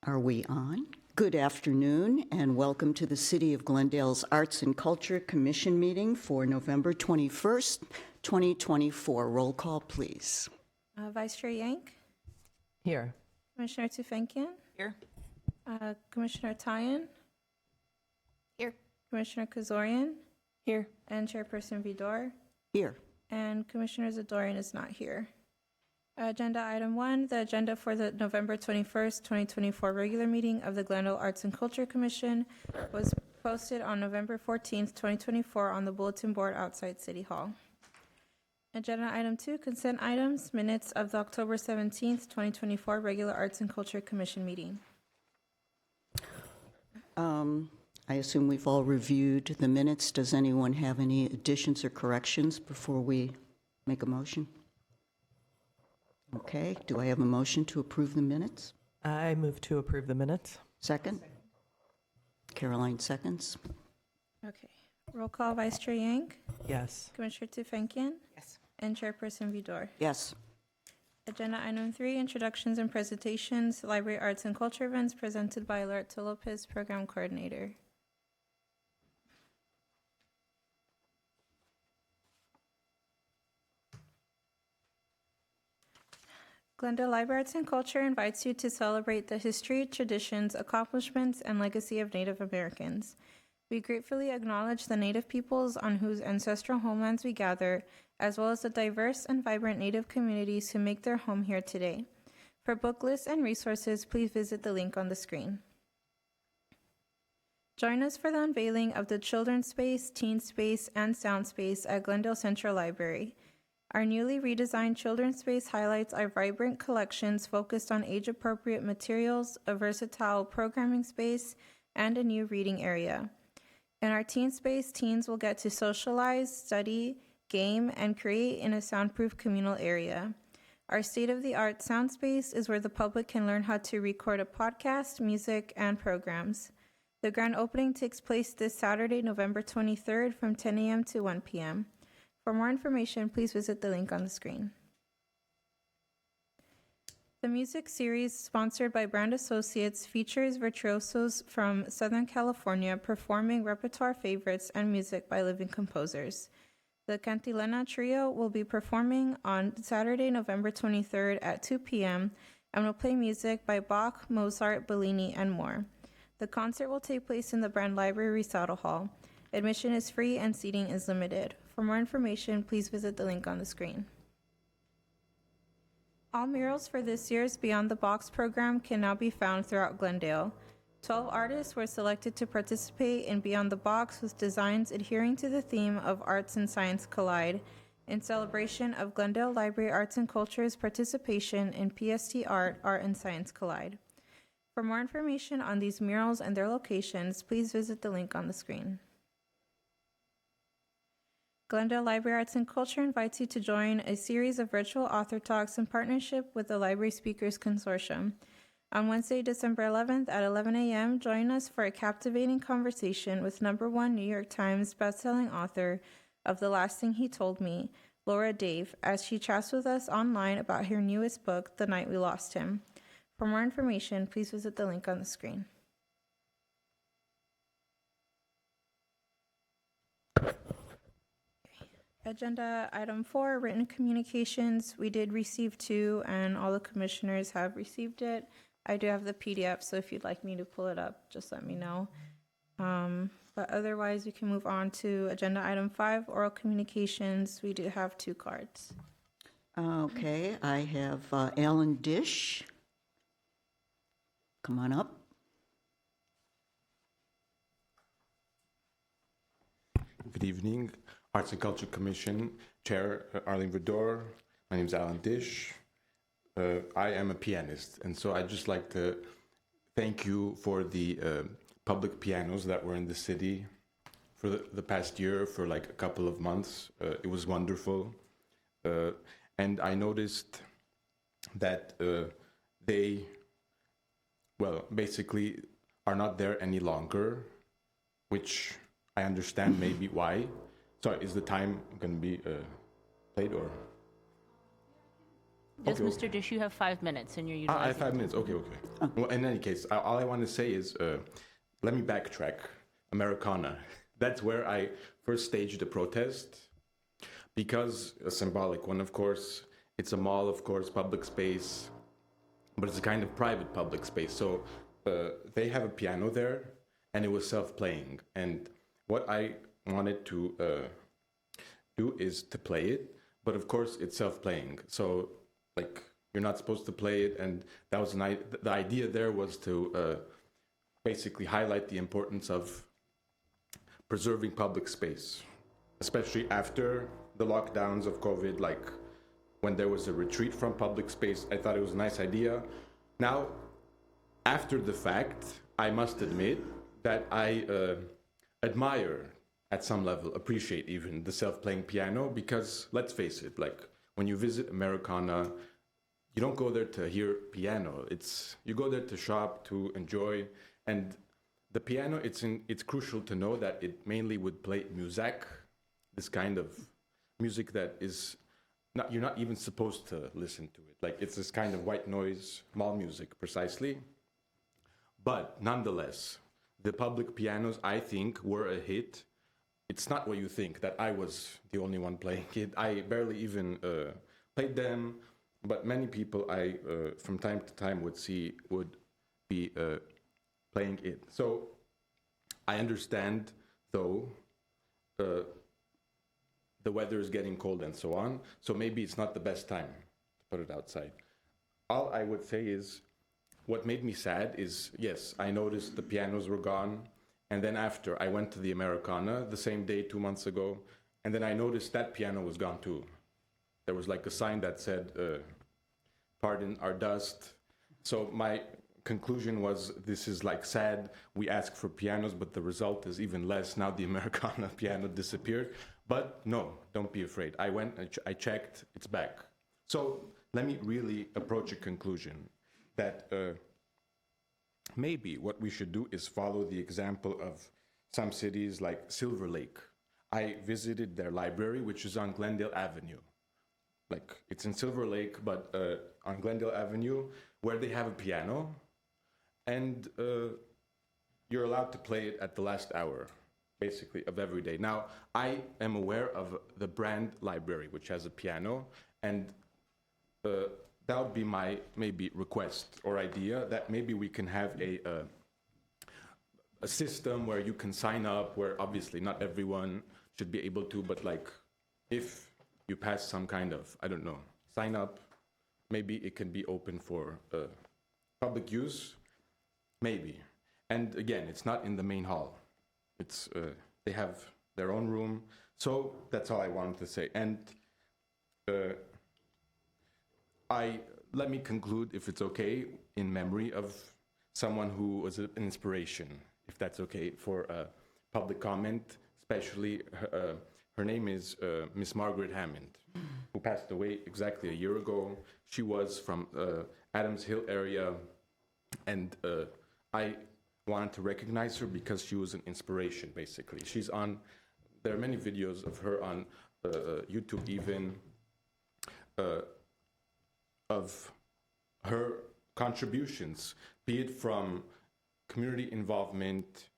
Are we on? Good afternoon and welcome to the City of Glendale's Arts and Culture Commission meeting for November 21st, 2024. Roll call, please. Vice Chair Yank, Here. Commissioner Tufenkian, Here. Commissioner Tyan, Here. Commissioner Kazorian, Here. and Chairperson Vidor, Here. and Commissioner Zadorian is not here. Agenda item 1, the agenda for the November 21st, 2024 regular meeting of the Glendale Arts and Culture Commission was posted on November 14th, 2024 on the bulletin board outside City Hall. Agenda item 2, consent items, minutes of the October 17th, 2024 regular Arts and Culture Commission meeting. I assume we've all reviewed the minutes. Does anyone have any additions or corrections before we make a motion? Okay, do I have a motion to approve the minutes? I move to approve the minutes. Second? Caroline seconds. Okay. Roll call, Vice Chair Yank, Yes. Commissioner Tufenkian, Yes. and Chairperson Vidor. Yes. Agenda item 3, introductions and presentations, library arts and culture events presented by Alerto Lopez, Program Coordinator. Glendale Library Arts and Culture invites you to celebrate the history, traditions, accomplishments, and legacy of Native Americans. We gratefully acknowledge the Native peoples on whose ancestral homelands we gather, as well as the diverse and vibrant Native communities who make their home here today. For book lists and resources, please visit the link on the screen. Join us for the unveiling of the Children's Space, Teen Space, and Sound Space at Glendale Central Library. Our newly redesigned Children's Space highlights our vibrant collections focused on age-appropriate materials, a versatile programming space, and a new reading area. In our Teen Space, teens will get to socialize, study, game, and create in a soundproof communal area. Our state-of-the-art sound space is where the public can learn how to record a podcast, music, and programs. The grand opening takes place this Saturday, November 23rd from 10 a.m. to 1 p.m. For more information, please visit the link on the screen. The music series, sponsored by Brand Associates, features virtuosos from Southern California performing repertoire favorites and music by living composers. The Cantilena Trio will be performing on Saturday, November 23rd at 2 p.m. and will play music by Bach, Mozart, Bellini, and more. The concert will take place in the Brand Library Recital Hall. Admission is free and seating is limited. For more information, please visit the link on the screen. All murals for this year's Beyond the Box program can now be found throughout Glendale. 12 artists were selected to participate in Beyond the Box with designs adhering to the theme of Arts and Science Collide in celebration of Glendale Library Arts and Culture's participation in PST Art and Science Collide. For more information on these murals and their locations, please visit the link on the screen. Glendale Library Arts and Culture invites you to join a series of virtual author talks in partnership with the Library Speakers Consortium. On Wednesday, December 11th at 11 a.m., join us for a captivating conversation with #1 New York Times bestselling author of The Last Thing He Told Me, Laura Dave, as she chats with us online about her newest book, The Night We Lost Him. For more information, please visit the link on the screen. Agenda item 4, written communications. We did receive 2, and all the commissioners have received it. I do have the PDF, so if you'd like me to pull it up, just let me know. But otherwise, we can move on to agenda item 5, oral communications. We do have 2 cards. Okay, I have Alan Dish. Come on up. Good evening, Arts and Culture Commission Chair Arlene Vidor. My name is Alan Dish. I am a pianist, and so I'd just like to thank you for the public pianos that were in the city for the past year, for like a couple of months. It was wonderful. And I noticed that they, well, basically are not there any longer, which I understand maybe why. Sorry, is the time going to be played or? Yes, Okay, Mr. Dish, you have 5 minutes, and you're I utilizing. have 5 minutes. Okay, okay. Well, in any case, all I want to say is, let me backtrack. Americana. That's where I first staged a protest, because a symbolic one, of course. It's a mall, of course, public space, but it's a kind of private public space. So they have a piano there, and it was self-playing. And what I wanted to do is to play it, but of course it's self-playing. So like you're not supposed to play it, and that was the idea there was to basically highlight the importance of preserving public space, especially after the lockdowns of COVID, like when there was a retreat from public space. I thought it was a nice idea. Now, after the fact, I must admit that I admire, at some level, appreciate even the self-playing piano, because let's face it, like when you visit Americana, you don't go there to hear piano. You go there to shop, to enjoy, and the piano, it's crucial to know that it mainly would play music, this kind of music that is you're not even supposed to listen to it. Like it's this kind of white noise, mall music, precisely. But nonetheless, the public pianos, I think, were a hit. It's not what you think, that I was the only one playing it. I barely even played them, but many people I, from time to time, would be playing it. So I understand, though, the weather is getting cold and so on, so maybe it's not the best time to put it outside. All I would say is, what made me sad is, yes, I noticed the pianos were gone, and then after, I went to the Americana the same day 2 months ago, and then I noticed that piano was gone too. There was like a sign that said, pardon our dust. So my conclusion was, this is like sad. We ask for pianos, but the result is even less. Now the Americana piano disappeared. But no, don't be afraid. I went, I checked, it's back. So let me really approach a conclusion that maybe what we should do is follow the example of some cities like Silver Lake. I visited their library, which is on Glendale Avenue. Like, it's in Silver Lake, but on Glendale Avenue, where they have a piano, and you're allowed to play it at the last hour, basically, of every day. Now, I am aware of the Brand Library, which has a piano, and that would be my maybe request or idea, that maybe we can have a system where you can sign up, where obviously not everyone should be able to, but like if you pass some kind of, I don't know, sign up, maybe it can be open for public use, maybe. And again, it's not in the main hall. It's they have their own room. So that's all I wanted to say. And let me conclude, if it's okay, in memory of someone who was an inspiration, if that's okay, for public comment, especially her name is Miss Margaret Hammond, who passed away exactly a year ago. She was from Adams Hill area, and I wanted to recognize her because she was an inspiration, basically. There are many videos of her on YouTube even, of her contributions, be it from community involvement,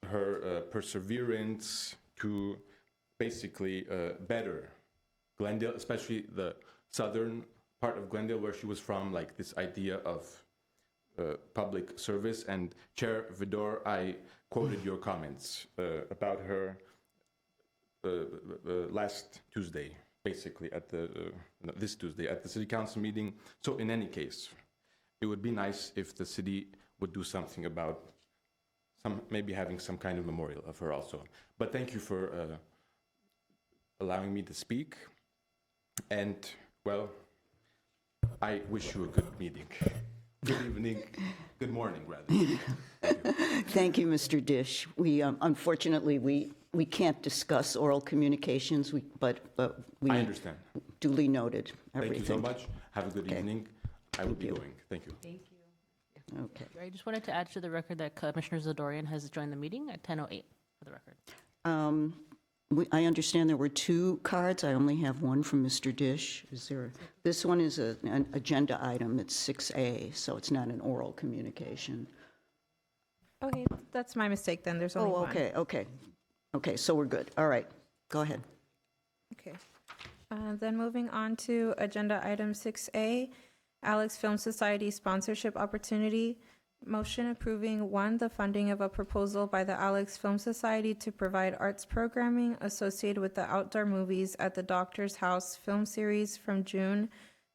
her perseverance to basically better Glendale, especially the southern part of Glendale where she was from, like this idea of public service. And Chair Vidor, I quoted your comments about her last Tuesday, basically at this Tuesday at the City Council meeting. So in any case, it would be nice if the city would do something about maybe having some kind of memorial of her also. But thank you for allowing me to speak. And, well, I wish you a good meeting. Good evening, good morning, rather. Thank you, Mr. Dish. We, unfortunately, we can't discuss oral communications, but we I understand. duly noted Thank everything. you so much. Have a good Okay. evening. I will be you. going. Thank you. Okay. I just wanted to add to the record that Commissioner Zadorian has joined the meeting at 10:08 for the record. I understand there were 2 cards. I only have one from Mr. Dish. Is there, this one is an agenda item. It's 6A, so it's not an oral communication. Okay, that's my mistake then. There's only Oh, one. okay. Okay, so we're good. All right, go ahead. Okay. Then moving on to agenda item 6A, Alex Film Society sponsorship opportunity. Motion approving 1, the funding of a proposal by the Alex Film Society to provide arts programming associated with the outdoor movies at the Doctor's House film series from June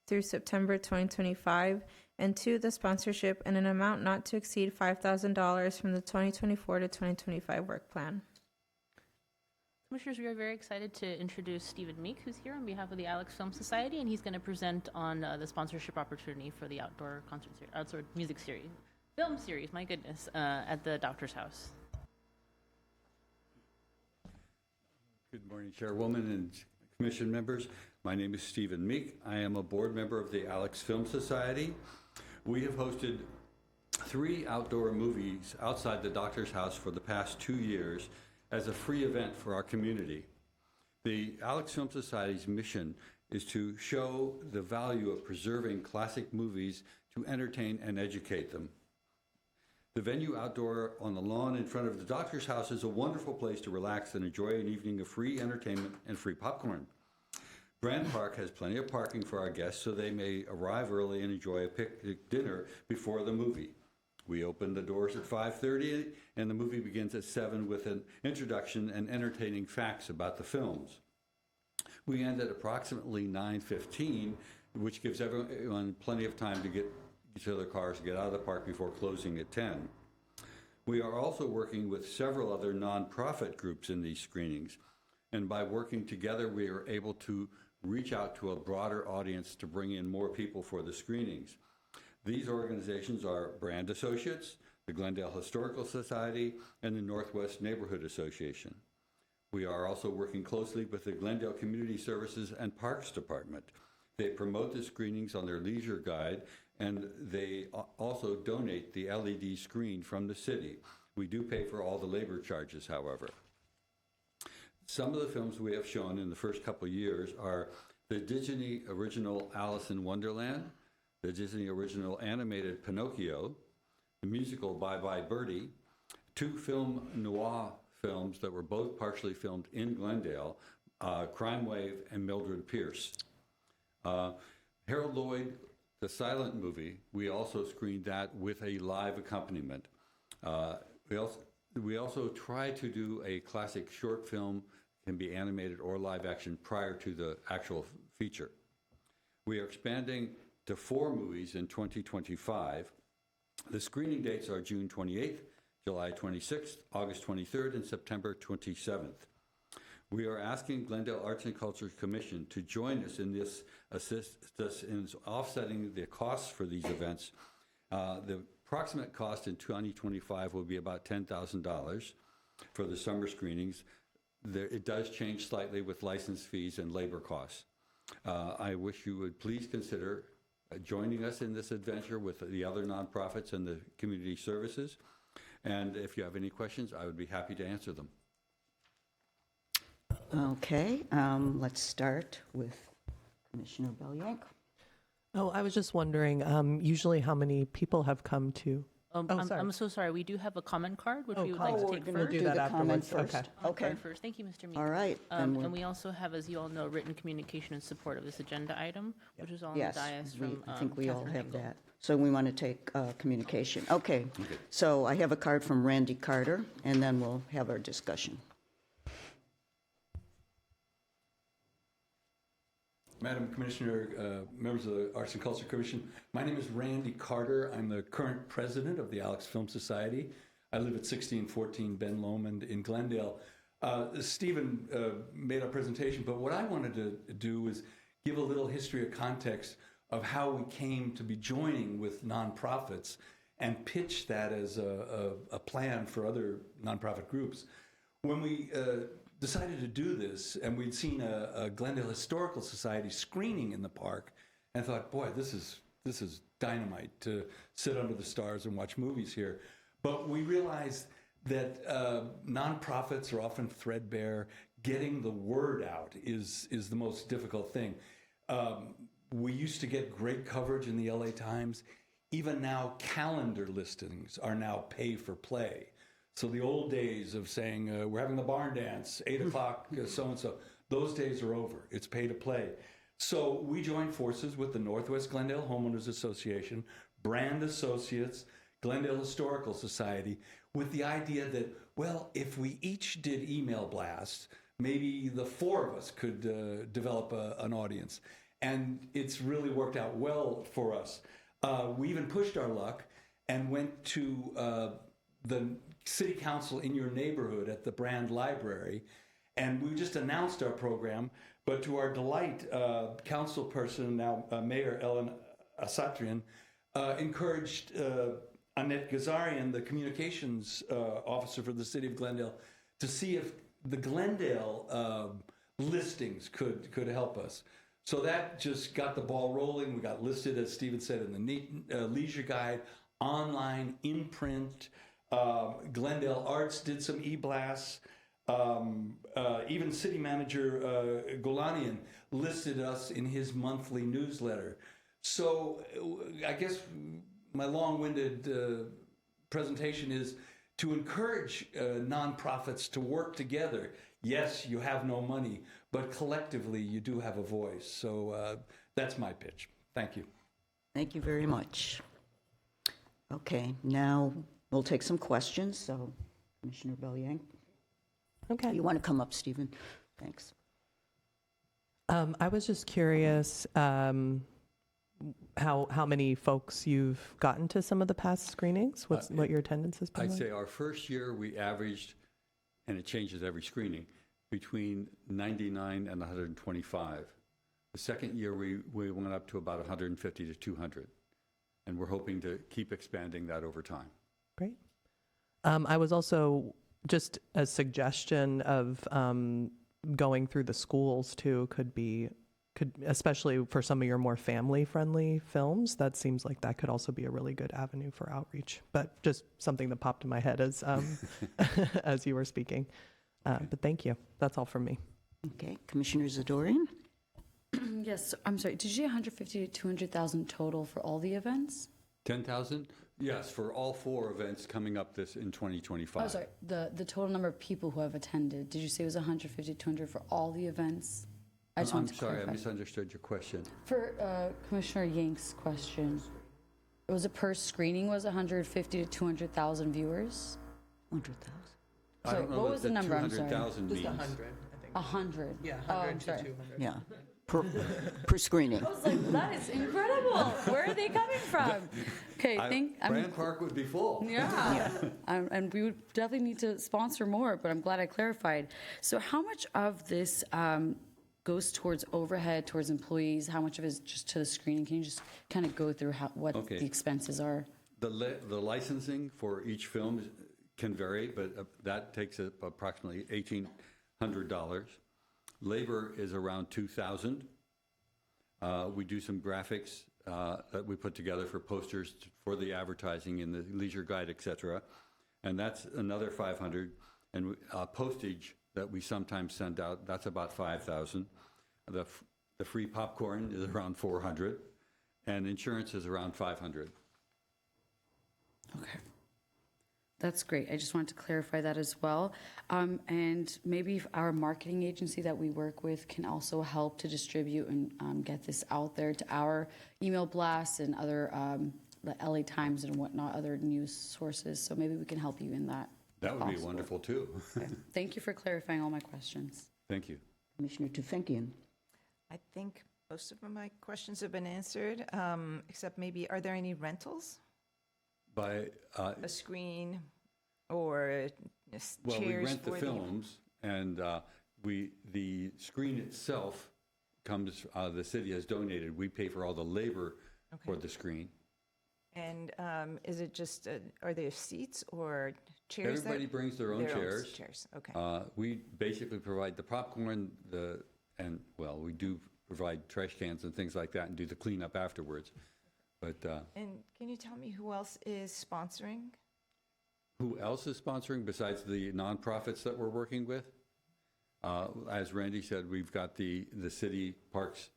through September 2025. And 2, the sponsorship in an amount not to exceed $5,000 from the 2024 to 2025 work plan. Commissioners, we are very excited to introduce Stephen Meek, who's here on behalf of the Alex Film Society, and he's going to present on the sponsorship opportunity for the outdoor concert series, outdoor music series, film series, my goodness, at the Doctor's House. Good morning, Chairwoman and Commission members. My name is Stephen Meek. I am a board member of the Alex Film Society. We have hosted 3 outdoor movies outside the Doctor's House for the past 2 years as a free event for our community. The Alex Film Society's mission is to show the value of preserving classic movies to entertain and educate them. The venue outdoor on the lawn in front of the Doctor's House is a wonderful place to relax and enjoy an evening of free entertainment and free popcorn. Brand Park has plenty of parking for our guests so they may arrive early and enjoy a picnic dinner before the movie. We open the doors at 5:30 and the movie begins at 7 with an introduction and entertaining facts about the films. We end at approximately 9:15, which gives everyone plenty of time to get to their cars, get out of the park before closing at 10. We are also working with several other nonprofit groups in these screenings, and by working together, we are able to reach out to a broader audience to bring in more people for the screenings. These organizations are Brand Associates, the Glendale Historical Society, and the Northwest Neighborhood Association. We are also working closely with the Glendale Community Services and Parks Department. They promote the screenings on their leisure guide, and they also donate the LED screen from the city. We do pay for all the labor charges, however. Some of the films we have shown in the first couple of years are the Disney original Alice in Wonderland, the Disney original animated Pinocchio, the musical Bye Bye Birdie, 2 film noir films that were both partially filmed in Glendale, Crime Wave and Mildred Pierce. Harold Lloyd, the silent movie, we also screened that with a live accompaniment. We also try to do a classic short film, can be animated or live action prior to the actual feature. We are expanding to 4 movies in 2025. The screening dates are June 28th, July 26th, August 23rd, and September 27th. We are asking Glendale Arts and Culture Commission to join us in this, assist us in offsetting the costs for these events. The approximate cost in 2025 will be about $10,000 for the summer screenings. It does change slightly with license fees and labor costs. I wish you would please consider joining us in this adventure with the other nonprofits and the community services. And if you have any questions, I would be happy to answer them. Okay, let's start with Commissioner Belyank. Oh, I was just wondering, usually how many people have come to? Sorry. I'm so sorry. We do have a comment card, which Oh, we would comment. like Oh, to take we're gonna first. do that the comment afterwards. first. Okay. Okay, Card first. Thank you, Mr. Meek. all right. then we'll- And we also have, as you all know, written communication in support of this agenda item, which is on Yes, the dais from I think we all Catherine have Engel. that. So we want to take communication. Okay, so I have a card from Randy Carter, and then we'll have our discussion. Madam Commissioner, members of the Arts and Culture Commission, my name is Randy Carter. I'm the current president of the Alex Film Society. I live at 1614 Ben Lomond in Glendale. Stephen made a presentation, but what I wanted to do is give a little history or context of how we came to be joining with nonprofits and pitch that as a plan for other nonprofit groups. When we decided to do this, and we'd seen a Glendale Historical Society screening in the park, and thought, boy, this is dynamite to sit under the stars and watch movies here. But we realized that nonprofits are often threadbare, getting the word out is the most difficult thing. We used to get great coverage in the LA Times. Even now, calendar listings are now pay for play. So the old days of saying, we're having the barn dance, 8 o'clock, so-and-so, those days are over. It's pay to play. So we joined forces with the Northwest Glendale Homeowners Association, Brand Associates, Glendale Historical Society, with the idea that, well, if we each did email blasts, maybe the four of us could develop an audience. And it's really worked out well for us. We even pushed our luck and went to the city council in your neighborhood at the Brand Library, and we just announced our program. But to our delight, council person, now Mayor Ellen Asatrian, encouraged Annette Gazarian, the communications officer for the city of Glendale, to see if the Glendale listings could help us. So that just got the ball rolling. We got listed, as Stephen said, in the Leisure Guide, online, in print. Glendale Arts did some e-blasts. Even city manager Golanian listed us in his monthly newsletter. So I guess my long-winded presentation is to encourage nonprofits to work together. Yes, you have no money, but collectively you do have a voice. So that's my pitch. Thank you. Thank you very much. Okay, now we'll take some questions. So, Commissioner Belyang. Okay. You want to come up, Stephen? Thanks. I was just curious how many folks you've gotten to some of the past screenings? What your attendance has been I'd like? say our first year we averaged, and it changes every screening, between 99 and 125. The second year we went up to about 150 to 200, and we're hoping to keep expanding that over time. Great. I was also just a suggestion of going through the schools too could especially for some of your more family-friendly films. That seems like that could also be a really good avenue for outreach. But just something that popped in my head as as you were speaking. But thank you. That's all from me. Okay, Commissioner Zadorian? Yes, I'm sorry. Did you say 150 to 200,000 total for all the events? 10,000? Yes, for all 4 events coming up in 2025. Oh, sorry. The total number of people who have attended. Did you say it was 150 to 200 for all the events? I just I'm wanted to sorry, clarify. I misunderstood your question. For Commissioner Yank's question, was it per screening was 150 to 200,000 viewers? 100,000. I don't know what was the number? I'm sorry. 200,000 means. 100, I think. 100. Yeah, Oh, 100 I'm to sorry. 200. Yeah, per screening. I was like, that is incredible. Where are they coming from? Okay, Brand Park would be full. Yeah. And we would definitely need to sponsor more, but I'm glad I clarified. So how much of this goes towards overhead, towards employees? How much of it is just to the screening? Can you just kind of go through what Okay. the expenses are? The licensing for each film can vary, but that takes approximately $1,800. Labor is around $2,000. We do some graphics that we put together for posters for the advertising in the Leisure Guide, etc. And that's another $500. And postage that we sometimes send out, that's about $5,000. The free popcorn is around $400, and insurance is around $500. Okay. That's great. I just wanted to clarify that as well. And maybe if our marketing agency that we work with can also help to distribute and get this out there to our email blasts and other the LA Times and whatnot, other news sources. So maybe we can help you in that. That would be Possible. wonderful, too. Okay. Thank you for clarifying all my questions. Thank you. Commissioner Tufenkian. I think most of my questions have been answered, except maybe, are there any rentals? By A screen or chairs? Well, we rent the for films, and the screen itself comes, the city has donated. We pay for all the labor for the screen. And is it just, are there seats or chairs? Everybody brings their own chairs. Chairs, okay. We basically provide the popcorn, we do provide trash cans and things like that and do the cleanup afterwards. But And can you tell me who else is sponsoring? who else is sponsoring besides the nonprofits that we're working with? As Randy said, we've got the city parks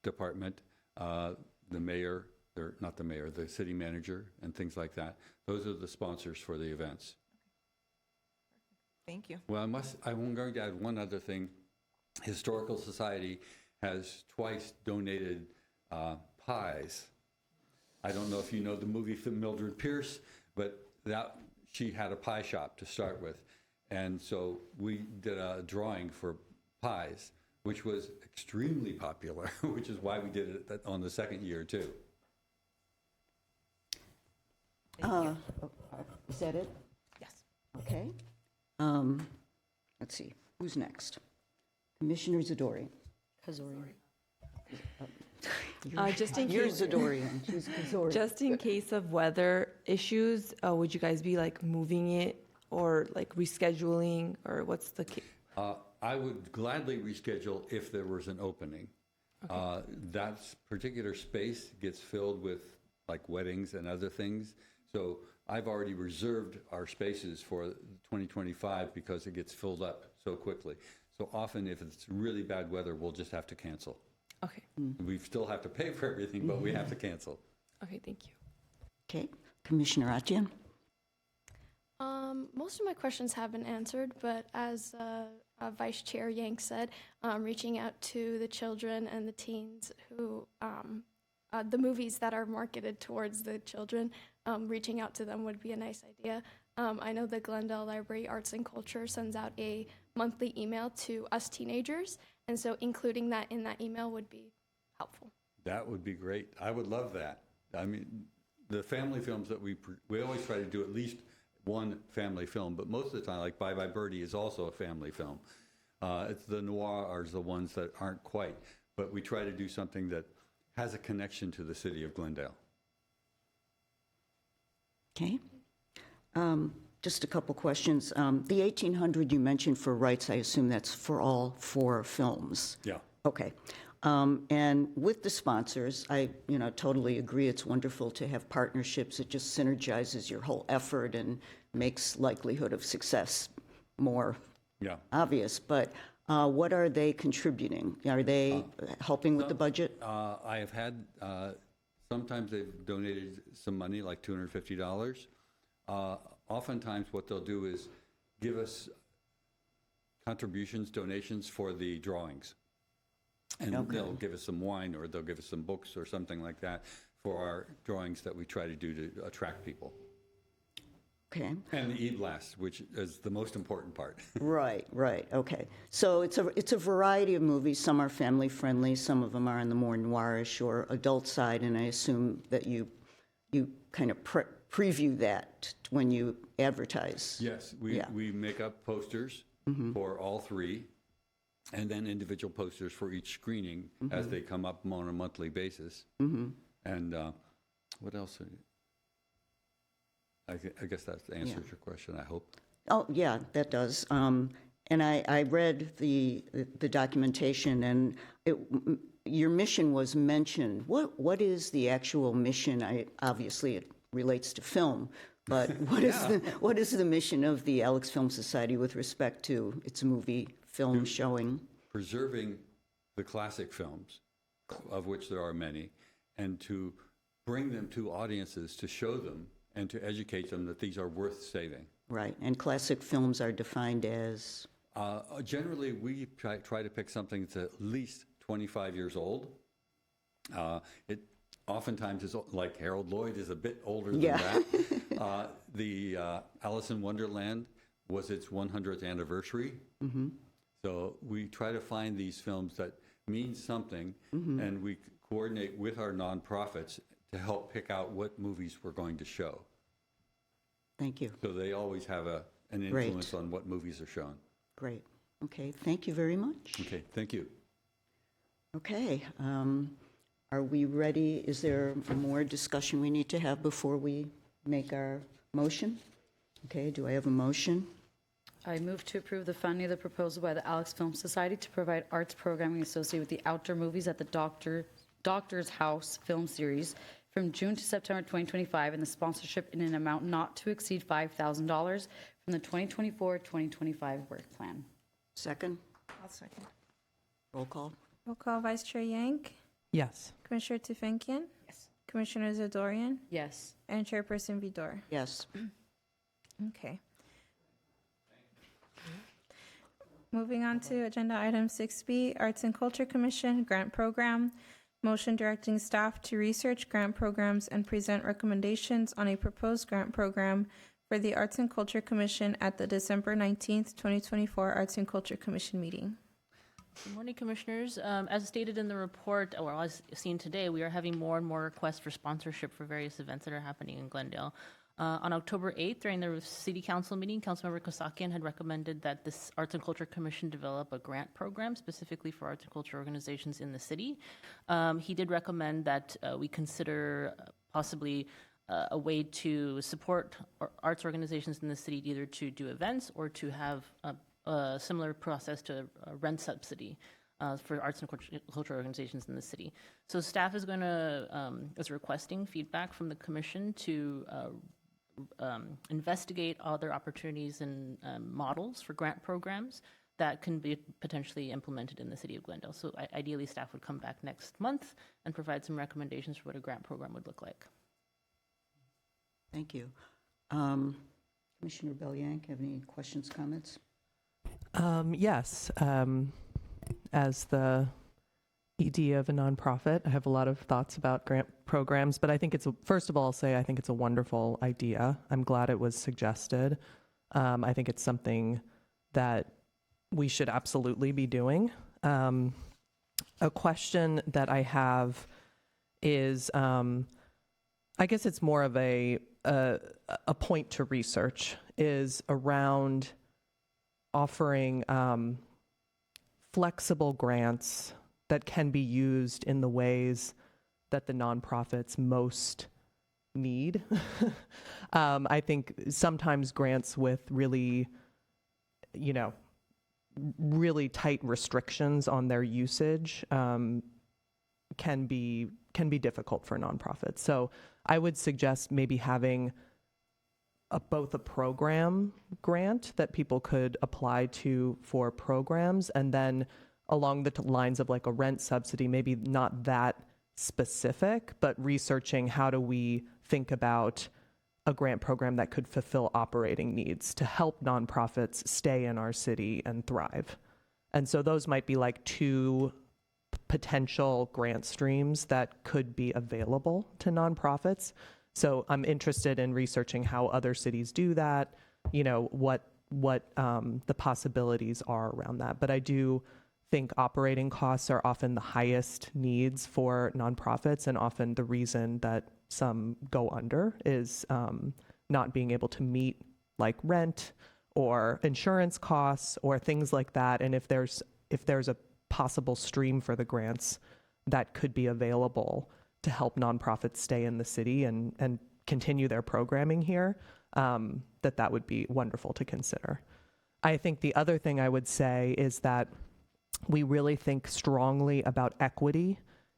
department, the mayor, or not the mayor, the city manager, and things like that. Those are the sponsors for the events. Thank you. Well, I'm going to add one other thing. Historical Society has twice donated pies. I don't know if you know the movie from Mildred Pierce, but she had a pie shop to start with. And so we did a drawing for pies, which was extremely popular, which is why we did it on the second year, too. Is that it? Yes. Okay. Let's see, who's next? Commissioner Zadorian. Kazori. Just in You're case, Zadorian, she's Kazorian. just in case of weather issues, would you guys be like moving it or like rescheduling, or what's the case? I would gladly reschedule if there was an opening. That particular space gets filled with like weddings and other things. So I've already reserved our spaces for 2025 because it gets filled up so quickly. So often if it's really bad weather, we'll just have to cancel. Okay. We still have to pay for everything, but we have to cancel. Okay, thank you. Okay, Commissioner Atian. Most of my questions have been answered, but as Vice Chair Yank said, reaching out to the children and the teens who, the movies that are marketed towards the children, reaching out to them would be a nice idea. I know the Glendale Library Arts and Culture sends out a monthly email to us teenagers, and so including that in that email would be helpful. That would be great. I would love that. I mean, the family films that we always try to do at least one family film, but most of the time, like Bye Bye Birdie is also a family film. It's the noirs, the ones that aren't quite, but we try to do something that has a connection to the city of Glendale. Okay. Just a couple questions. The 1,800 you mentioned for rights, I assume that's for all 4 films? Yeah. Okay. And with the sponsors, I totally agree. It's wonderful to have partnerships. It just synergizes your whole effort and makes likelihood of success more obvious. But what are they contributing? Are they helping with the budget? I have had, sometimes they've donated some money, like $250. Oftentimes what they'll do is give us contributions, donations for the drawings. And they'll give us some wine, or they'll give us some books or something like that for our drawings that we try to do to attract people. Okay. And the eat last, which is the most important part. Right, okay. So it's a variety of movies. Some are family friendly, some of them are on the more noirish or adult side, and I assume that you kind of preview that when you advertise. Yes, we make up posters for all 3, and then individual posters for each screening as they come up on a monthly basis. And what else? I guess that answers your question, I hope. Oh, yeah, that does. And I read the documentation, and your mission was mentioned. What is the actual mission? Obviously, it relates to film, but what is the mission of the Alex Film Society with respect to its movie film showing? Preserving the classic films, of which there are many, and to bring them to audiences to show them and to educate them that these are worth saving. Right, and classic films are defined as? Generally, we try to pick something that's at least 25 years old. It oftentimes is like Harold Lloyd is a bit older than that. The Alice in Wonderland was its 100th anniversary. So we try to find these films that mean something, and we coordinate with our nonprofits to help pick out what movies we're going to show. Thank you. So they always have an influence on what movies are shown. Great. Okay, thank you very much. Okay, thank you. Okay, are we ready? Is there more discussion we need to have before we make our motion? Okay, do I have a motion? I move to approve the funding of the proposal by the Alex Film Society to provide arts programming associated with the outdoor movies at the Doctor's House film series from June to September 2025, and the sponsorship in an amount not to exceed $5,000 from the 2024-2025 work plan. Second? I'll second. Roll call. Roll call, Vice Chair Yank, Yes. Commissioner Tufankian, Yes. Commissioner Zadorian, Yes. and Chairperson Vidor. Yes. Okay. Moving on to agenda item 6B, Arts and Culture Commission Grant Program. Motion directing staff to research grant programs and present recommendations on a proposed grant program for the Arts and Culture Commission at the December 19th, 2024 Arts and Culture Commission meeting. Good morning, Commissioners. As stated in the report, or as seen today, we are having more and more requests for sponsorship for various events that are happening in Glendale. On October 8th, during the City Council meeting, Councilmember Kosakian had recommended that this Arts and Culture Commission develop a grant program specifically for arts and culture organizations in the city. He did recommend that we consider possibly a way to support arts organizations in the city, either to do events or to have a similar process to a rent subsidy for arts and culture organizations in the city. So staff is going to, is requesting feedback from the commission to investigate other opportunities and models for grant programs that can be potentially implemented in the city of Glendale. So ideally, staff would come back next month and provide some recommendations for what a grant program would look like. Thank you. Commissioner Belyank, have any questions, comments? Yes. As the ED of a nonprofit, I have a lot of thoughts about grant programs, but I think first of all, I'll say I think it's a wonderful idea. I'm glad it was suggested. I think it's something that we should absolutely be doing. A question that I have is, I guess it's more of a point to research, is around offering flexible grants that can be used in the ways that the nonprofits most need. I think sometimes grants with really, really tight restrictions on their usage can be difficult for nonprofits. So I would suggest maybe having both a program grant that people could apply to for programs, and then along the lines of like a rent subsidy, maybe not that specific, but researching how do we think about a grant program that could fulfill operating needs to help nonprofits stay in our city and thrive. And so those might be like two potential grant streams that could be available to nonprofits. So I'm interested in researching how other cities do that, what the possibilities are around that. But I do think operating costs are often the highest needs for nonprofits, and often the reason that some go under is not being able to meet like rent or insurance costs or things like that. And if there's a possible stream for the grants that could be available to help nonprofits stay in the city and continue their programming here, that would be wonderful to consider. I think the other thing I would say is that we really think strongly about equity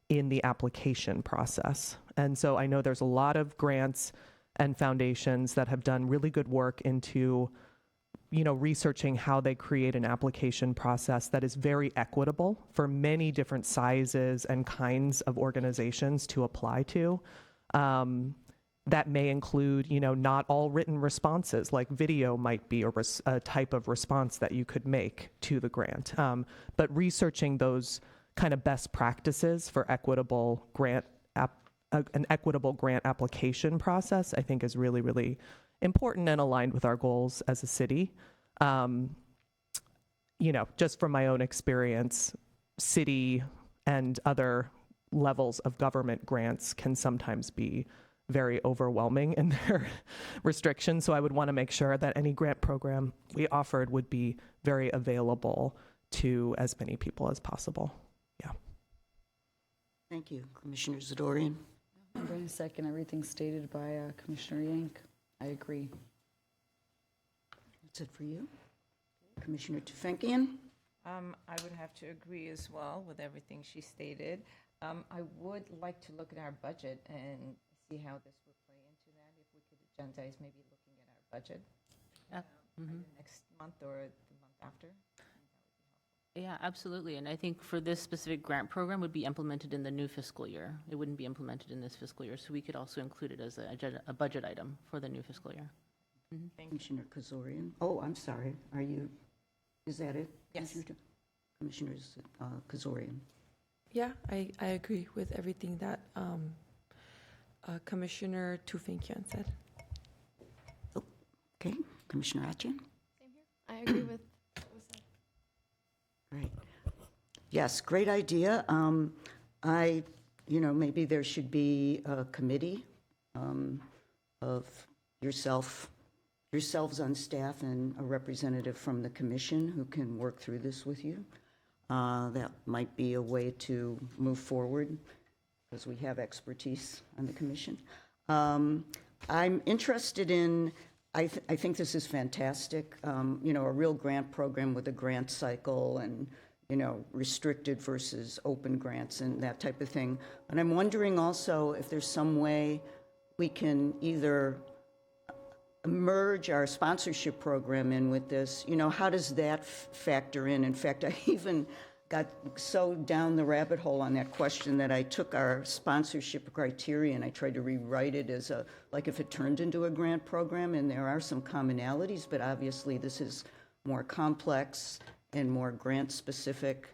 in the application process. And so I know there's a lot of grants and foundations that have done really good work into, researching how they create an application process that is very equitable for many different sizes and kinds of organizations to apply to. That may include, not all written responses, like video might be a type of response that you could make to the grant. But researching those kind of best practices for equitable grant, an equitable grant application process, I think is really, really important and aligned with our goals as a city. Just from my own experience, city and other levels of government grants can sometimes be very overwhelming in their restrictions. So I would want to make sure that any grant program we offered would be very available to as many people as possible. Yeah. Thank you. Commissioner Zadorian. I'm going to second everything stated by Commissioner Yank. I agree. That's it for you. Commissioner Tufankian. I would have to agree as well with everything she stated. I would like to look at our budget and see how this would play into that. If we could agendize maybe looking at our budget either next month or the month after. I think that would be helpful. Yeah, absolutely. And I think for this specific grant program would be implemented in the new fiscal year. It wouldn't be implemented in this fiscal year, so we could also include it as a budget item for the new fiscal year. Commissioner Kazorian. Oh, I'm sorry. Is that it? Yes. Commissioner Kazorian. Yeah, I agree with everything that Commissioner Tufenkian said. Okay, Commissioner Atyan. Same here. I agree with what was said. Great. Yes, great idea. Maybe there should be a committee of yourselves on staff and a representative from the commission who can work through this with you. That might be a way to move forward because we have expertise on the commission. I'm interested in, I think this is fantastic, a real grant program with a grant cycle and, restricted versus open grants and that type of thing. But I'm wondering also if there's some way we can either merge our sponsorship program in with this. How does that factor in? In fact, I even got so down the rabbit hole on that question that I took our sponsorship criteria and I tried to rewrite it as like if it turned into a grant program, and there are some commonalities, but obviously this is more complex and more grant specific.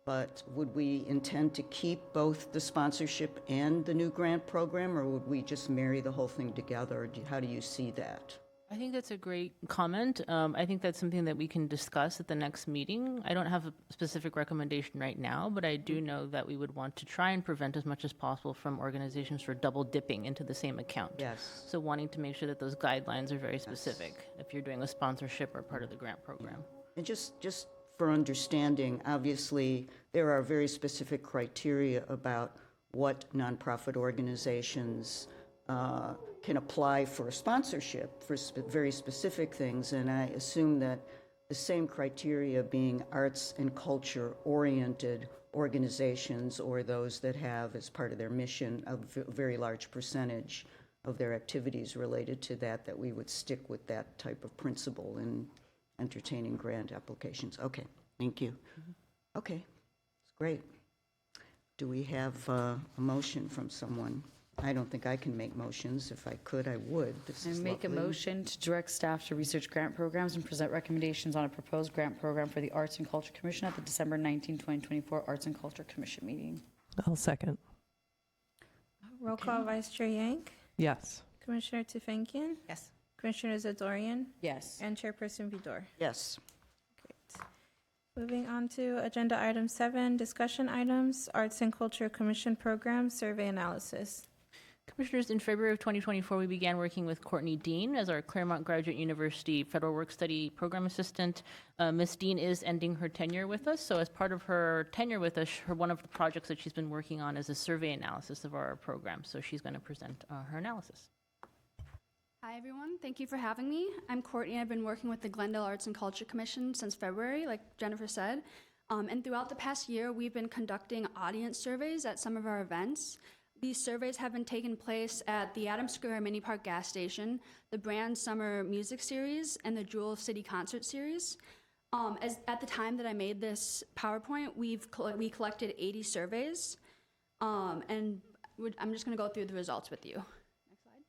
But would we intend to keep both the sponsorship and the new grant program, or would we just marry the whole thing together? How do you see that? I think that's a great comment. I think that's something that we can discuss at the next meeting. I don't have a specific recommendation right now, but I do know that we would want to try and prevent as much as possible from organizations for double dipping into the same account. Yes. So wanting to make sure that those guidelines are very specific if you're doing a sponsorship or part of the grant program. And just for understanding, obviously, there are very specific criteria about what nonprofit organizations can apply for sponsorship for very specific things, and I assume that the same criteria being arts and culture oriented organizations or those that have as part of their mission a very large percentage of their activities related to that we would stick with that type of principle in entertaining grant applications. Okay, thank you. Okay, it's great. Do we have a motion from someone? I don't think I can make motions. If I could, I would. This I is make a lovely. motion to direct staff to research grant programs and present recommendations on a proposed grant program for the Arts and Culture Commission at the December 19, 2024 Arts and Culture Commission meeting. I'll second. Roll call, Vice Chair Yank, Yes. Commissioner Tufenkian, Yes. Commissioner Zadorian, Yes. and Chairperson Vidor. Yes. Great. Moving on to agenda item 7, discussion items, Arts and Culture Commission Program Survey Analysis. Commissioners, in February of 2024, we began working with Courtney Dean as our Claremont Graduate University Federal Work Study Program Assistant. Ms. Dean is ending her tenure with us, so as part of her tenure with us, one of the projects that she's been working on is a survey analysis of our program, so she's going to present her analysis. Hi, everyone. Thank you for having me. I'm Courtney. I've been working with the Glendale Arts and Culture Commission since February, like Jennifer said. And throughout the past year, we've been conducting audience surveys at some of our events. These surveys have been taking place at the Adams Square Mini Park gas station, the Brand Summer Music Series, and the Jewel City Concert Series. At the time that I made this PowerPoint, we collected 80 surveys, and I'm just going to go through the results with you. Next slide.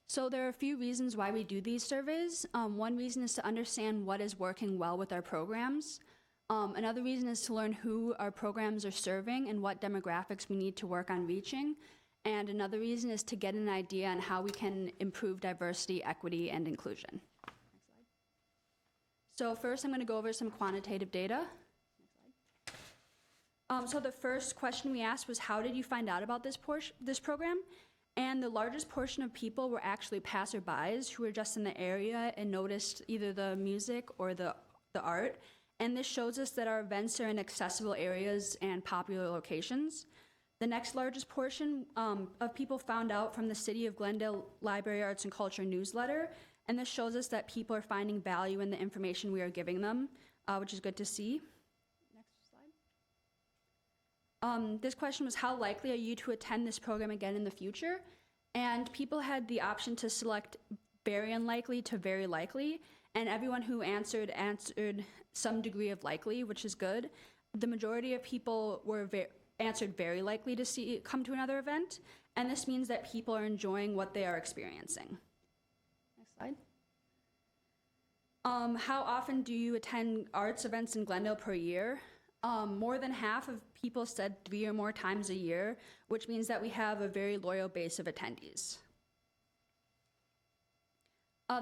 So there are a few reasons why we do these surveys. One reason is to understand what is working well with our programs. Another reason is to learn who our programs are serving and what demographics we need to work on reaching. And another reason is to get an idea on how we can improve diversity, equity, and inclusion. Next slide. So first, I'm going to go over some quantitative data. Next slide. So the first question we asked was, how did you find out about this program? And the largest portion of people were actually passerbys who were just in the area and noticed either the music or the art. And this shows us that our events are in accessible areas and popular locations. The next largest portion of people found out from the City of Glendale Library Arts and Culture newsletter, and this shows us that people are finding value in the information we are giving them, which is good to see. Next slide. This question was, how likely are you to attend this program again in the future? And people had the option to select very unlikely to very likely. and everyone who answered some degree of likely, which is good. The majority of people answered very likely to come to another event, and this means that people are enjoying what they are experiencing. Next slide. How often do you attend arts events in Glendale per year? More than half of people said 3 or more times a year, which means that we have a very loyal base of attendees.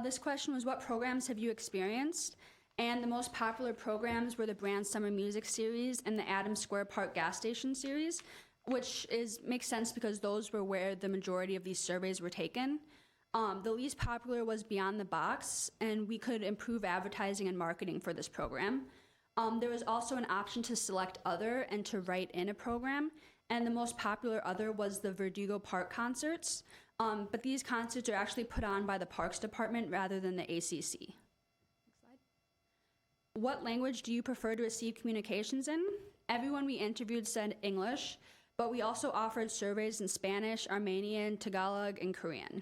This question was, what programs have you experienced? And the most popular programs were the Brand Summer Music Series and the Adams Square Park Gas Station Series, which makes sense because those were where the majority of these surveys were taken. The least popular was Beyond the Box, and we could improve advertising and marketing for this program. There was also an option to select other and to write in a program, and the most popular other was the Verdugo Park concerts, but these concerts are actually put on by the Parks Department rather than the ACC. Next slide. What language do you prefer to receive communications in? Everyone we interviewed said English, but we also offered surveys in Spanish, Armenian, Tagalog, and Korean.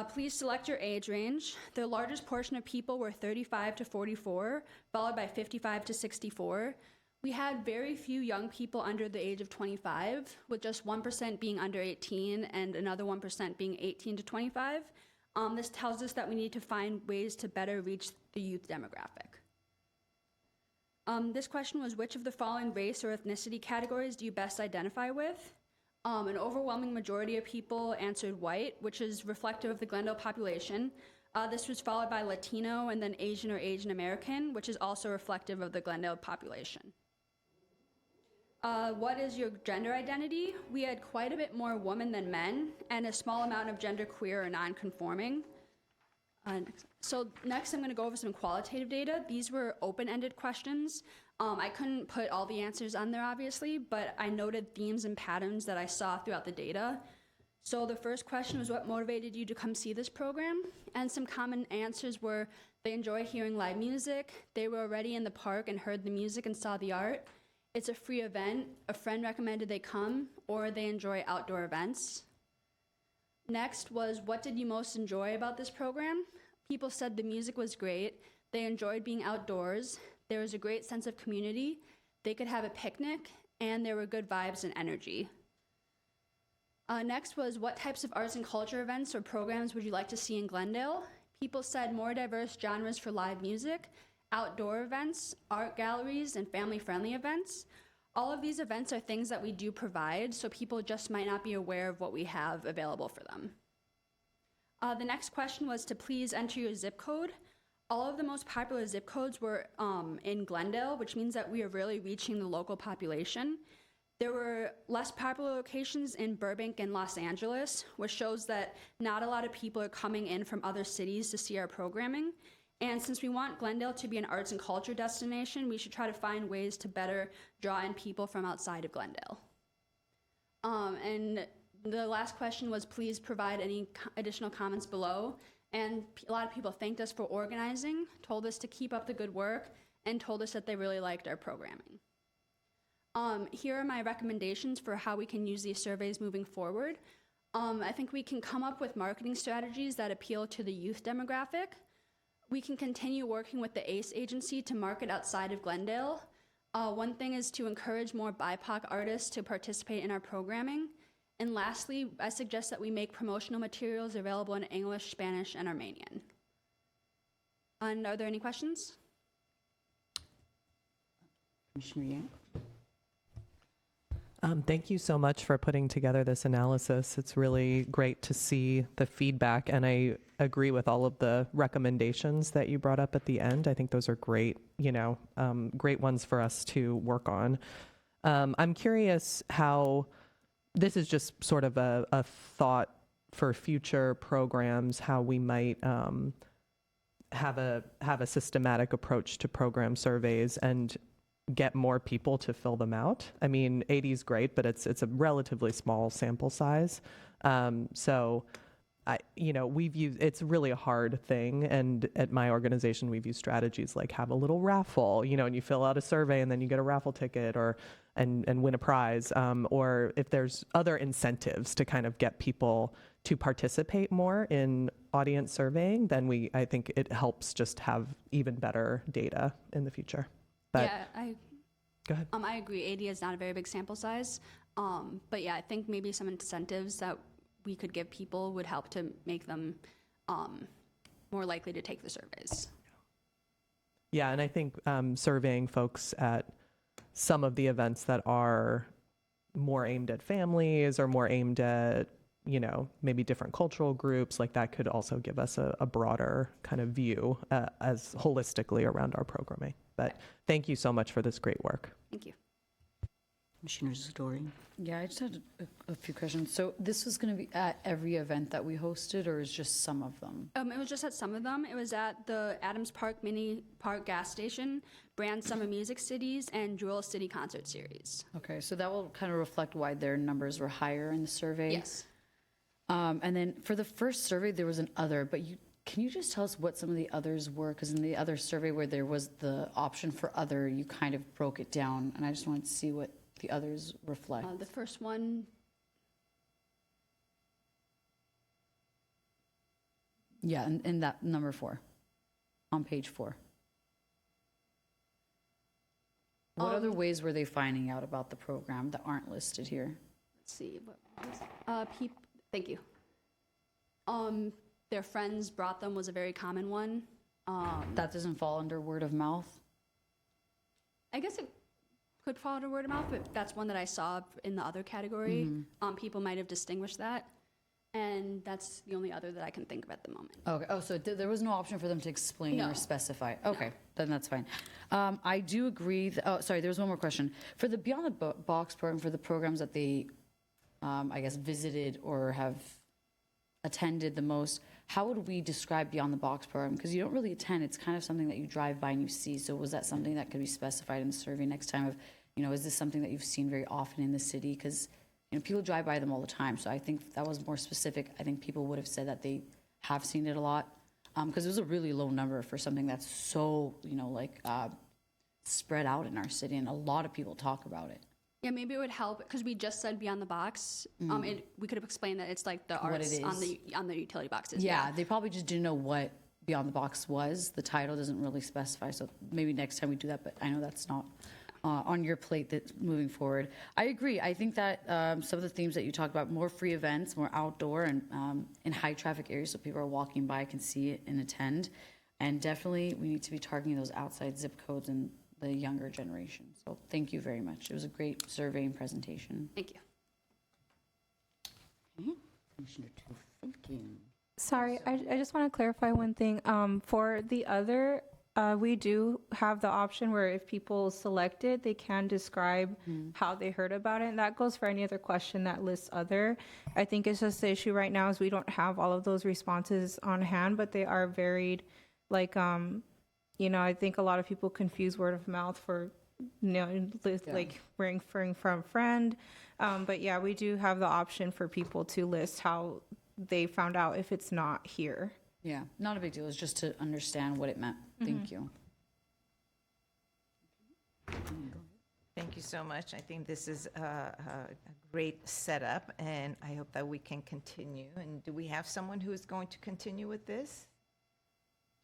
Please select your age range. The largest portion of people were 35 to 44, followed by 55 to 64. We had very few young people under the age of 25, with just 1% being under 18 and another 1% being 18 to 25. This tells us that we need to find ways to better reach the youth demographic. This question was, which of the following race or ethnicity categories do you best identify with? An overwhelming majority of people answered white, which is reflective of the Glendale population. This was followed by Latino and then Asian or Asian American, which is also reflective of the Glendale population. What is your gender identity? We had quite a bit more women than men, and a small amount of genderqueer or non-conforming. So next I'm going to go over some qualitative data. These were open-ended questions. I couldn't put all the answers on there, obviously, but I noted themes and patterns that I saw throughout the data. So the first question was, what motivated you to come see this program? And some common answers were, they enjoy hearing live music, they were already in the park and heard the music and saw the art, it's a free event, a friend recommended they come, or they enjoy outdoor events. Next was, what did you most enjoy about this program? People said the music was great, they enjoyed being outdoors, there was a great sense of community, they could have a picnic, and there were good vibes and energy. Next was, what types of arts and culture events or programs would you like to see in Glendale? People said more diverse genres for live music, outdoor events, art galleries, and family-friendly events. All of these events are things that we do provide, so people just might not be aware of what we have available for them. The next question was to please enter your zip code. All of the most popular zip codes were in Glendale, which means that we are really reaching the local population. There were less popular locations in Burbank and Los Angeles, which shows that not a lot of people are coming in from other cities to see our programming. And since we want Glendale to be an arts and culture destination, we should try to find ways to better draw in people from outside of Glendale. And the last question was, please provide any additional comments below. And a lot of people thanked us for organizing, told us to keep up the good work, and told us that they really liked our programming. Here are my recommendations for how we can use these surveys moving forward. I think we can come up with marketing strategies that appeal to the youth demographic. We can continue working with the ACE agency to market outside of Glendale. One thing is to encourage more BIPOC artists to participate in our programming. And lastly, I suggest that we make promotional materials available in English, Spanish, and Armenian. And are there any questions? Commissioner Yang? Thank you so much for putting together this analysis. It's really great to see the feedback, and I agree with all of the recommendations that you brought up at the end. I think those are great, great ones for us to work on. I'm curious how, this is just sort of a thought for future programs, how we might have a systematic approach to program surveys and get more people to fill them out. I mean, 80 is great, but it's a relatively small sample size. So we've used, it's really a hard thing. And at my organization, we've used strategies like have a little raffle, and you fill out a survey and then you get a raffle ticket and win a prize. Or if there's other incentives to kind of get people to participate more in audience surveying, then I think it helps just have even better data in the future. But Yeah, go ahead. I agree. 80 is not a very big sample size. But yeah, I think maybe some incentives that we could give people would help to make them more likely to take the surveys. Yeah, and I think surveying folks at some of the events that are more aimed at families or more aimed at, maybe different cultural groups, like that could also give us a broader kind of view as holistically around our programming. But thank you so much for this great work. Thank you. Commissioner Zadori? Yeah, I just had a few questions. So this was going to be at every event that we hosted, or is just some of them? It was just at some of them. It was at the Adams Park Mini Park gas station, Brand Summer Music Cities, and Jewel City Concert Series. Okay, so that will kind of reflect why their numbers were higher in the survey. Yes. And then for the first survey, there was an other, but can you just tell us what some of the others were? Because in the other survey where there was the option for other, you kind of broke it down, and I just wanted to see what the others reflect. The first one, Yeah, in that number 4, on page 4. What other ways were they finding out about the program that aren't listed here? let's see, what was, thank you. Their friends brought them was a very common one. That doesn't fall under word of mouth? I guess it could fall under word of mouth, but that's one that I saw in the other category. People might have distinguished that, and that's the only other that I can think of at the moment. Okay. Oh, so there was no option for them to explain No. or specify. Okay, then that's fine. I do agree. Oh, sorry. There was one more question for the Beyond the Box program, for the programs that they, I guess, visited or have attended the most. How would we describe Beyond the Box program? Because you don't really attend. It's kind of something that you drive by and you see. So was that something that could be specified in the survey next time? Of, is this something that you've seen very often in the city? Because people drive by them all the time. So I think that was more specific. I think people would have said that they have seen it a lot, because it was a really low number for something that's so spread out in our city, and a lot of people talk about it. Yeah, maybe it would help because we just said Beyond the Box. We could have explained that it's like the What arts it is. on the utility boxes. Yeah, they probably just didn't know what Beyond the Box was. The title doesn't really specify, so maybe next time we do that, but I know that's not on your plate that moving forward. I agree. I think that some of the themes that you talked about, more free events, more outdoor and in high traffic areas so people are walking by can see it and attend. And definitely we need to be targeting those outside zip codes and the younger generation. So thank you very much. It was a great survey and presentation. Thank you. Okay. Commissioner Tufenkian. Sorry, I just want to clarify one thing. For the other, we do have the option where if people select it, they can describe how they heard about it. And that goes for any other question that lists other. I think it's just the issue right now is we don't have all of those responses on hand, but they are varied. Like, I think a lot of people confuse word of mouth for, like referring from friend. But yeah, we do have the option for people to list how they found out if it's not here. Yeah, not a big deal. It's just to understand what it meant. Thank you. Thank you so much. I think this is a great setup, and I hope that we can continue. And do we have someone who is going to continue with this?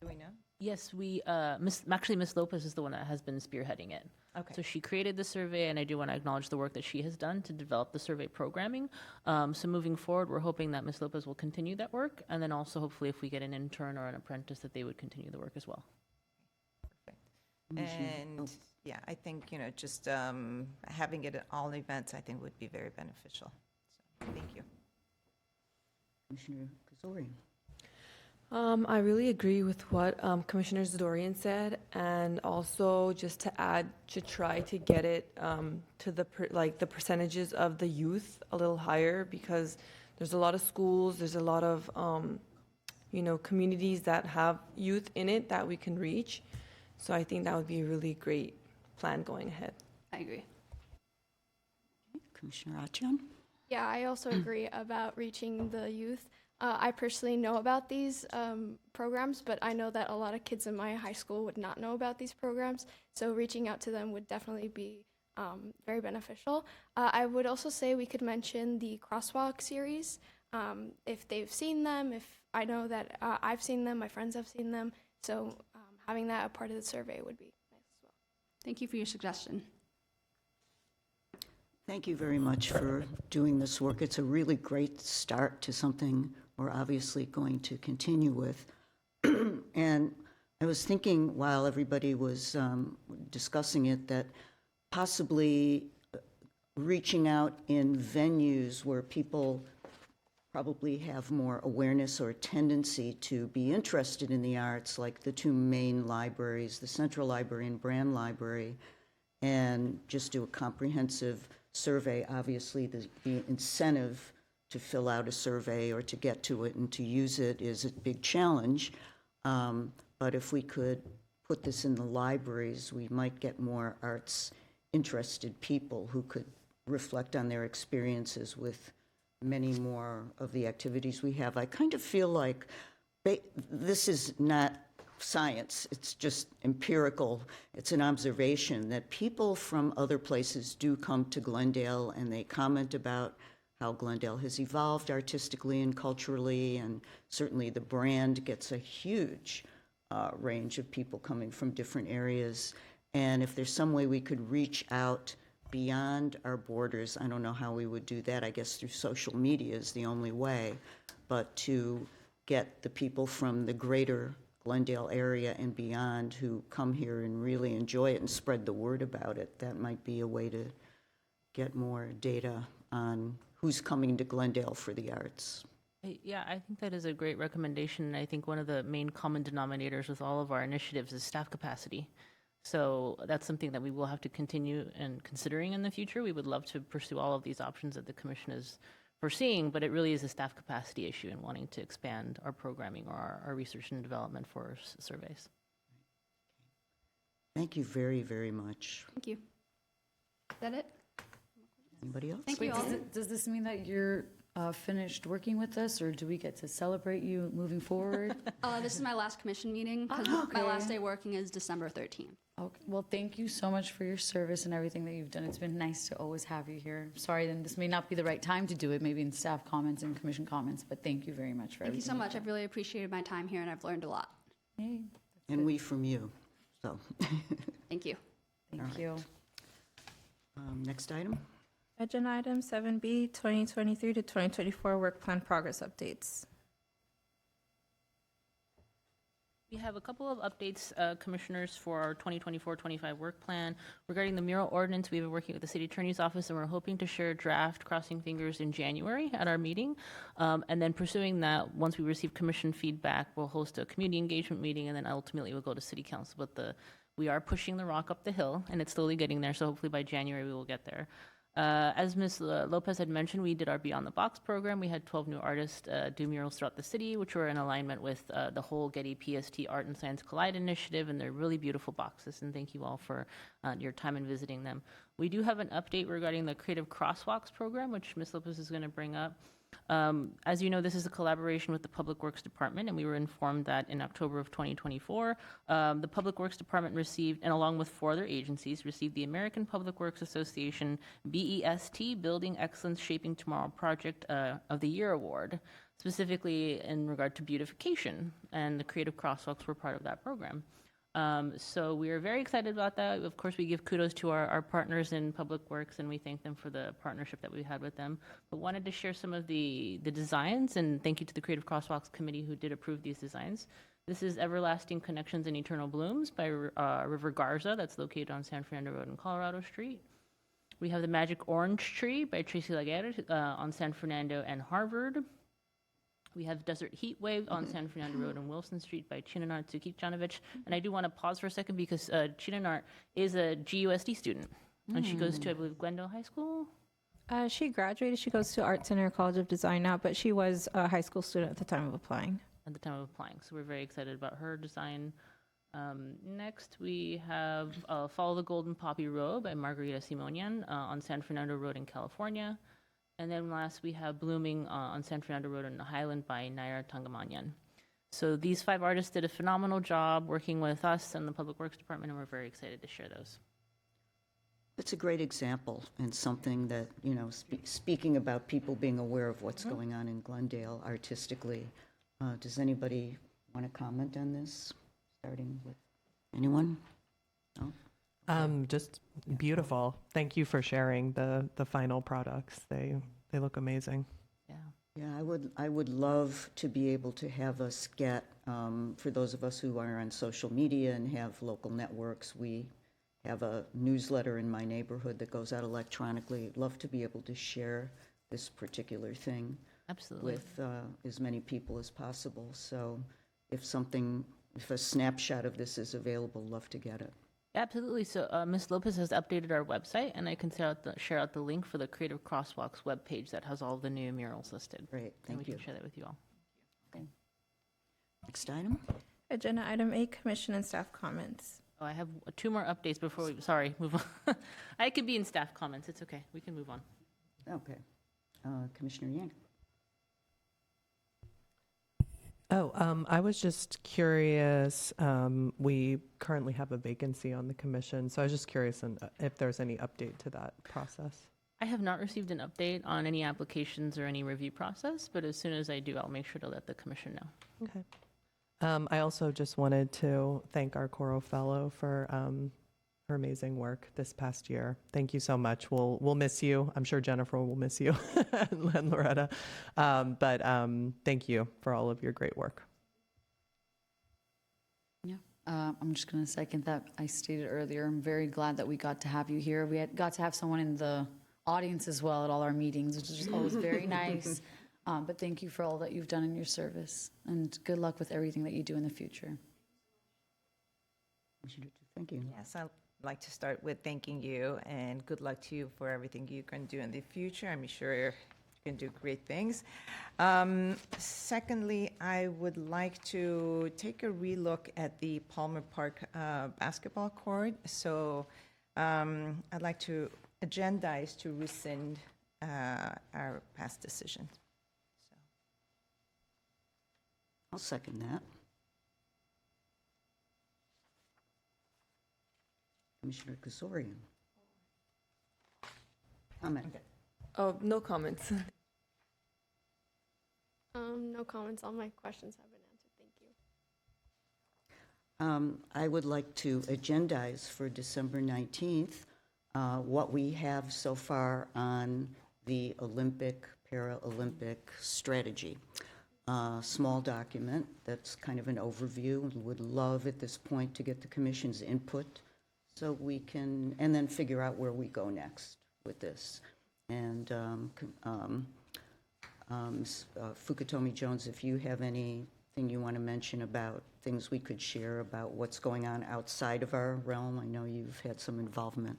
Do we know? Yes, Miss Lopez is the one that has been spearheading it. Okay. So she created the survey, and I do want to acknowledge the work that she has done to develop the survey programming. So moving forward, we're hoping that Miss Lopez will continue that work, and then also hopefully if we get an intern or an apprentice, that they would continue the work as well. And yeah, I think, just having it at all events, I think would be very beneficial. So thank you. Commissioner Kazori. I really agree with what Commissioner Zadorian said, and also just to add, to try to get it to the percentages of the youth a little higher, because there's a lot of schools, there's a lot of communities that have youth in it that we can reach. So I think that would be a really great plan going ahead. I agree. Commissioner Achan. Yeah, I also agree about reaching the youth. I personally know about these programs, but I know that a lot of kids in my high school would not know about these programs. So reaching out to them would definitely be very beneficial. I would also say we could mention the Crosswalk series. if they've seen them, if I know that I've seen them, my friends have seen them. So having that a part of the survey would be nice as well. Thank you for your suggestion. Thank you very much for doing this work. It's a really great start to something we're obviously going to continue with. And I was thinking while everybody was discussing it that possibly reaching out in venues where people probably have more awareness or tendency to be interested in the arts, like the two main libraries, the Central Library and Brand Library, and just do a comprehensive survey. Obviously, the incentive to fill out a survey or to get to it and to use it is a big challenge. But if we could put this in the libraries, we might get more arts-interested people who could reflect on their experiences with many more of the activities we have. I kind of feel like this is not science, it's just empirical. It's an observation that people from other places do come to Glendale and they comment about how Glendale has evolved artistically and culturally, and certainly the brand gets a huge range of people coming from different areas. And if there's some way we could reach out beyond our borders, I don't know how we would do that. I guess through social media is the only way, but to get the people from the greater Glendale area and beyond who come here and really enjoy it and spread the word about it, that might be a way to get more data on who's coming to Glendale for the arts. Yeah, I think that is a great recommendation. I think one of the main common denominators with all of our initiatives is staff capacity. So that's something that we will have to continue and considering in the future. We would love to pursue all of these options that the commission is foreseeing, but it really is a staff capacity issue and wanting to expand our programming or our research and development for surveys. Thank you very, very much. Thank you. Is that it? Anybody else? Thank you all. Does this mean that you're finished working with us, or do we get to celebrate you moving forward? This is my last commission meeting because my last day working is December 13th. Okay. Well, thank you so much for your service and everything that you've done. It's been nice to always have you here. Sorry, then this may not be the right time to do it, maybe in staff comments and commission comments, but thank you very much for Thank you everything. so much. I've really appreciated my time here and I've learned a lot. Hey, And we from you, so. Thank you. thank you. Next item? Agenda item 7B, 2023 to 2024 work plan progress updates. We have a couple of updates, commissioners, for our 2024-25 work plan. Regarding the mural ordinance, we've been working with the city attorney's office, and we're hoping to share a draft, crossing fingers, in January at our meeting. And then pursuing that, once we receive commission feedback, we'll host a community engagement meeting, and then ultimately we'll go to city council. But we are pushing the rock up the hill, and it's slowly getting there, so hopefully by January we will get there. As Ms. Lopez had mentioned, we did our Beyond the Box program. We had 12 new artists do murals throughout the city, which were in alignment with the whole Getty PST Art and Science Collide initiative, and they're really beautiful boxes, and thank you all for your time in visiting them. We do have an update regarding the Creative Crosswalks program, which Ms. Lopez is going to bring up. As you know, this is a collaboration with the Public Works Department, and we were informed that in October of 2024, the Public Works Department received, and along with 4 other agencies, received the American Public Works Association BEST Building Excellence Shaping Tomorrow Project of the Year Award, specifically in regard to beautification, and the Creative Crosswalks were part of that program. So we are very excited about that. Of course, we give kudos to our partners in Public Works, and we thank them for the partnership that we had with them. But wanted to share some of the designs, and thank you to the Creative Crosswalks Committee who did approve these designs. This is Everlasting Connections and Eternal Blooms by River Garza, that's located on San Fernando Road and Colorado Street. We have the Magic Orange Tree by Tracy Laguerre on San Fernando and Harvard. We have Desert Heat Wave on San Fernando Road and Wilson Street by Chinanart Tsukicanovic. And I do want to pause for a second because Chinanart is a GUSD student. And she goes to, I believe, Glendale High School? She graduated. She goes to Art Center College of Design now, but she was a high school student at the time of applying. At the time of applying. So we're very excited about her design. Next, we have Follow the Golden Poppy Road by Margarita Simonian on San Fernando Road in California. And then last, we have Blooming on San Fernando Road in Highland by Nair Tangamanyan. So these 5 artists did a phenomenal job working with us and the Public Works Department, and we're very excited to share those. It's a great example and something that, speaking about people being aware of what's going on in Glendale artistically. Does anybody want to comment on this? Starting with anyone? No? Just beautiful. Thank you for sharing the final products. They look amazing. Yeah. Yeah, I would love to be able to have us get, for those of us who are on social media and have local networks, we have a newsletter in my neighborhood that goes out electronically. Love to be able to share this particular thing Absolutely. with as many people as possible. So if a snapshot of this is available, love to get it. Absolutely. So Ms. Lopez has updated our website, and I can share out the link for the Creative Crosswalks webpage that has all the new murals listed. Great, And we thank you. can share that with you all. Next item? Agenda item 8, commission and staff comments. Oh, I have 2 more updates before we, sorry, move on. I could be in staff comments. It's okay. We can move on. Okay. Commissioner Yang. Oh, I was just curious. We currently have a vacancy on the commission, so I was just curious if there's any update to that process. I have not received an update on any applications or any review process, but as soon as I do, I'll make sure to let the commission know. Okay. I also just wanted to thank our Coro Fellow for her amazing work this past year. Thank you so much. We'll miss you. I'm sure Jennifer will miss you and Loretta. But thank you for all of your great work. Yeah, I'm just going to second that. I stated earlier, I'm very glad that we got to have you here. We got to have someone in the audience as well at all our meetings, which is just always very nice. But thank you for all that you've done in your service, and good luck with everything that you do in the future. Thank you. Yes, I'd like to start with thanking you, and good luck to you for everything you can do in the future. I'm sure you can do great things. Secondly, I would like to take a relook at the Palmer Park basketball court. So I'd like to agendize to rescind our past decision. I'll second that. Commissioner Kasorian. Comment. Oh, no comments. No comments. All my questions have been answered. Thank you. I would like to agendize for December 19th what we have so far on the Olympic, Paralympic strategy. Small document that's kind of an overview, and would love at this point to get the commission's input so we can, and then figure out where we go next with this. And Fukutomi Jones, if you have anything you want to mention about things we could share about what's going on outside of our realm, I know you've had some involvement.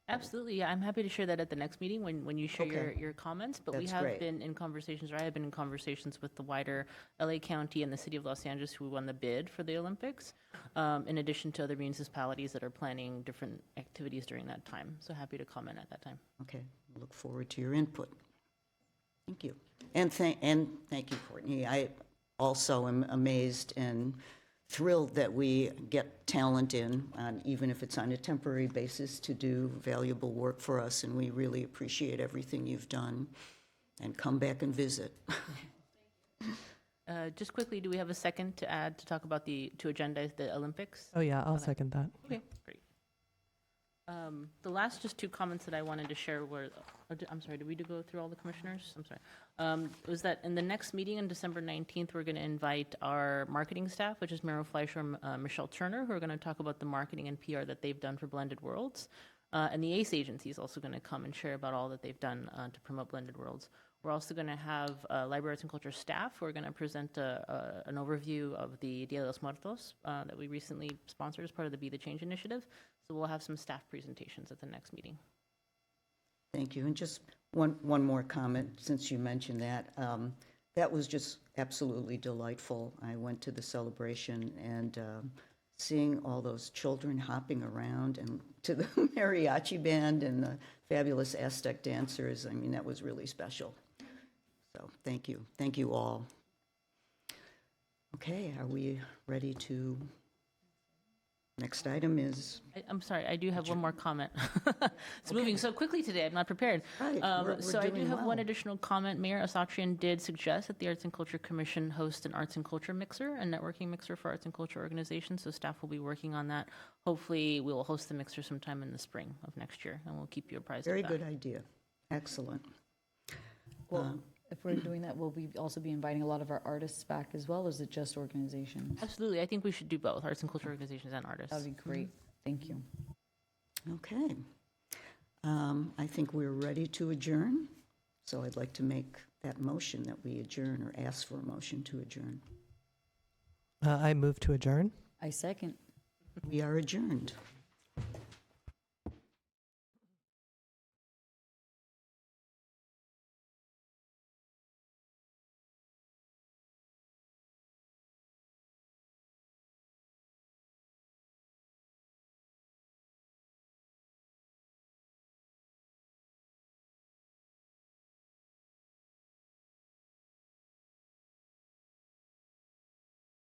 Absolutely, yeah. I'm happy to share that at the next meeting when you share Okay. your comments. But we That's have great. been in conversations, or I have been in conversations with the wider LA County and the City of Los Angeles who won the bid for the Olympics, in addition to other municipalities that are planning different activities during that time. So happy to comment at that time. Okay, look forward to your input. Thank you. And thank you, Courtney. I also am amazed and thrilled that we get talent in, even if it's on a temporary basis, to do valuable work for us, and we really appreciate everything you've done. And come back and visit. Just quickly, do we have a second to add to talk about to agendize the Olympics? Oh yeah, I'll second that. Okay, great. The last just 2 comments that I wanted to share were, I'm sorry, did we go through all the commissioners? I'm sorry. Was that in the next meeting on December 19th, we're going to invite our marketing staff, which is Meryl Fleischer and Michelle Turner, who are going to talk about the marketing and PR that they've done for Blended Worlds. And the ACE agency is also going to come and share about all that they've done to promote Blended Worlds. We're also going to have Library Arts and Culture staff who are going to present an overview of the Dia de los Muertos that we recently sponsored as part of the Be the Change initiative. So we'll have some staff presentations at the next meeting. Thank you. And just one more comment, since you mentioned that. That was just absolutely delightful. I went to the celebration, and seeing all those children hopping around, and to the mariachi band and the fabulous Aztec dancers, I mean, that was really special. So thank you. Thank you all. Okay, are we ready to Next item is, I'm sorry, I do have one more comment. It's moving so quickly today, I'm not prepared. Right, we're So I do doing have one well. additional comment. Mayor Asatrian did suggest that the Arts and Culture Commission host an arts and culture mixer, a networking mixer for arts and culture organizations, so staff will be working on that. Hopefully, we will host the mixer sometime in the spring of next year, and we'll keep you apprised of very that. good idea. Excellent. Well, if we're doing that, will we also be inviting a lot of our artists back as well, or is it just organizations? Absolutely, I think we should do both, arts and culture organizations and artists. That'd be great. Thank you. Okay. I think we're ready to adjourn, so I'd like to make that motion that we adjourn, or ask for a motion to adjourn. I move to adjourn. I second. We are adjourned.